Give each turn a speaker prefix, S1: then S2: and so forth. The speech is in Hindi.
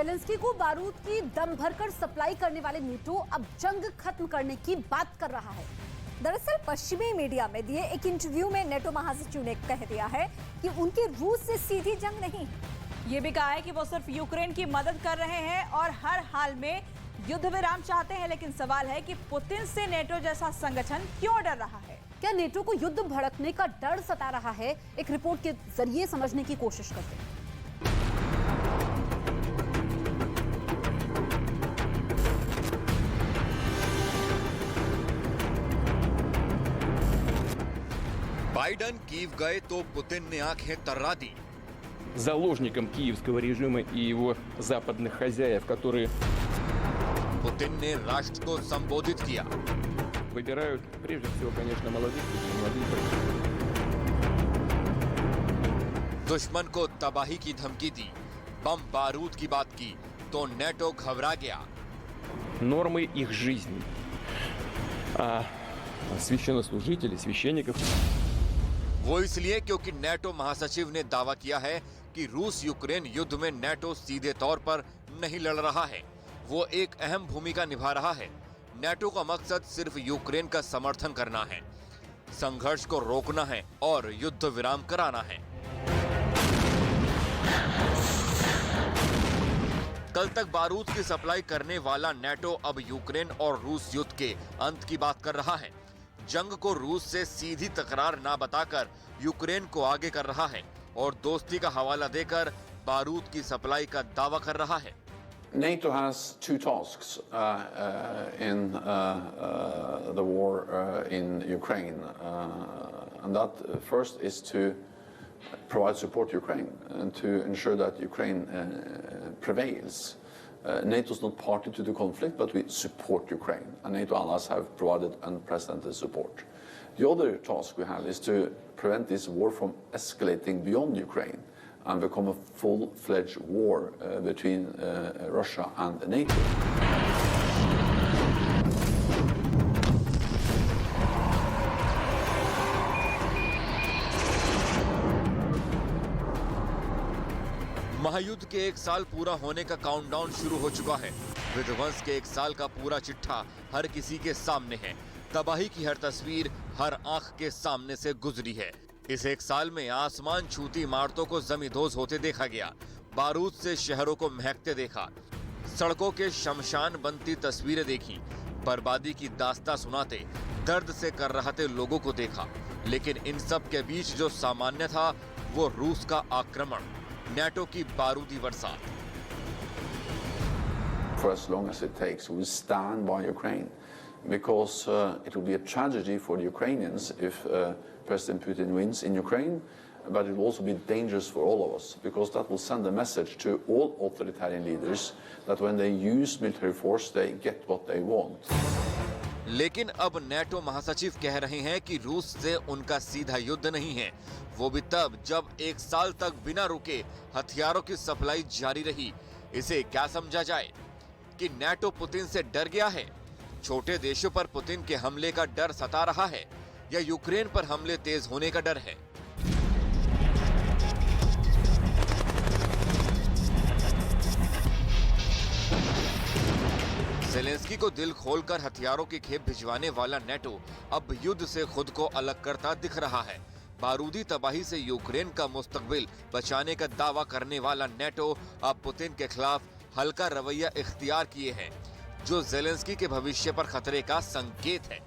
S1: ज़ेलेंस्की को बारूद की दम भरकर सप्लाई करने वाले नेटो अब जंग खत्म करने की बात कर रहा है।
S2: दरअसल पश्चिमी मीडिया में दिए एक इंटरव्यू में नेटो महासचिव ने कह दिया है कि उनकी रूस से सीधी जंग नहीं है।
S3: ये भी कहा है कि वो सिर्फ यूक्रेन की मदद कर रहे हैं और हर हाल में युद्ध विराम चाहते हैं। लेकिन सवाल है कि पुतिन से नेटो जैसा संगठन क्यों डर रहा है?
S1: क्या नेटो को युद्ध भड़कने का डर सता रहा है? एक रिपोर्ट के जरिए समझने की कोशिश करते हैं।
S4: बाइडन कीव गए तो पुतिन ने आंखें तर्रा दी।
S5: Заложником киевского режима и его западных хозяев, которые
S4: पुतिन ने राष्ट्र को संबोधित किया।
S5: выбирают прежде всего, конечно, молодых людей, молодых.
S4: दुश्मन को तबाही की धमकी दी, बम बारूद की बात की तो नेटो घबरा गया।
S5: Нормы их жизни. А священнослужители, священников.
S4: वो इसलिए क्योंकि नेटो महासचिव ने दावा किया है कि रूस यूक्रेन युद्ध में नेटो सीधे तौर पर नहीं लड़ रहा है, वो एक अहम भूमिका निभा रहा है। नेटो का मकसद सिर्फ यूक्रेन का समर्थन करना है, संघर्ष को रोकना है और युद्ध विराम कराना है। कल तक बारूद की सप्लाई करने वाला नेटो अब यूक्रेन और रूस युद्ध के अंत की बात कर रहा है। जंग को रूस से सीधी तकरार ना बताकर यूक्रेन को आगे कर रहा है और दोस्ती का हवाला देकर बारूद की सप्लाई का दावा कर रहा है।
S6: NATO has two tasks in the war in Ukraine, and that first is to provide support to Ukraine and to ensure that Ukraine prevails. NATO is not party to the conflict, but we support Ukraine, and NATO allies have provided unprecedented support. The other task we have is to prevent this war from escalating beyond Ukraine and become a full-fledged war between Russia and NATO.
S4: महायुद्ध के एक साल पूरा होने का काउंटडाउन शुरू हो चुका है। विध्वंस के एक साल का पूरा चिट्ठा हर किसी के सामने है। तबाही की हर तस्वीर हर आंख के सामने से गुजरी है। इस एक साल में आसमान छूती इमारतों को जमींदोज होते देखा गया, बारूद से शहरों को महकते देखा, सड़कों के शमशान बनती तस्वीरें देखी, बर्बादी की दास्तां सुनाते दर्द से कर्राहते लोगों को देखा। लेकिन इन सब के बीच जो सामान्य था वो रूस का आक्रमण, नेटो की बारूदी बरसात।
S6: For as long as it takes, we will stand by Ukraine, because it will be a tragedy for the Ukrainians if President Putin wins in Ukraine, but it will also be dangerous for all of us, because that will send a message to all authoritarian leaders that when they use military force, they get what they want.
S4: लेकिन अब नेटो महासचिव कह रहे हैं कि रूस से उनका सीधा युद्ध नहीं है, वो भी तब जब एक साल तक बिना रुके हथियारों की सप्लाई जारी रही। इसे क्या समझा जाए कि नेटो पुतिन से डर गया है? छोटे देशों पर पुतिन के हमले का डर सता रहा है या यूक्रेन पर हमले तेज होने का डर है? ज़ेलेंस्की को दिल खोलकर हथियारों की खेप भिजवाने वाला नेटो अब युद्ध से खुद को अलग करता दिख रहा है। बारूदी तबाही से यूक्रेन का मुस्तकबिल बचाने का दावा करने वाला नेटो अब पुतिन के खिलाफ हल्का रवैया इख्तियार किए हैं, जो ज़ेलेंस्की के भविष्य पर खतरे का संकेत है।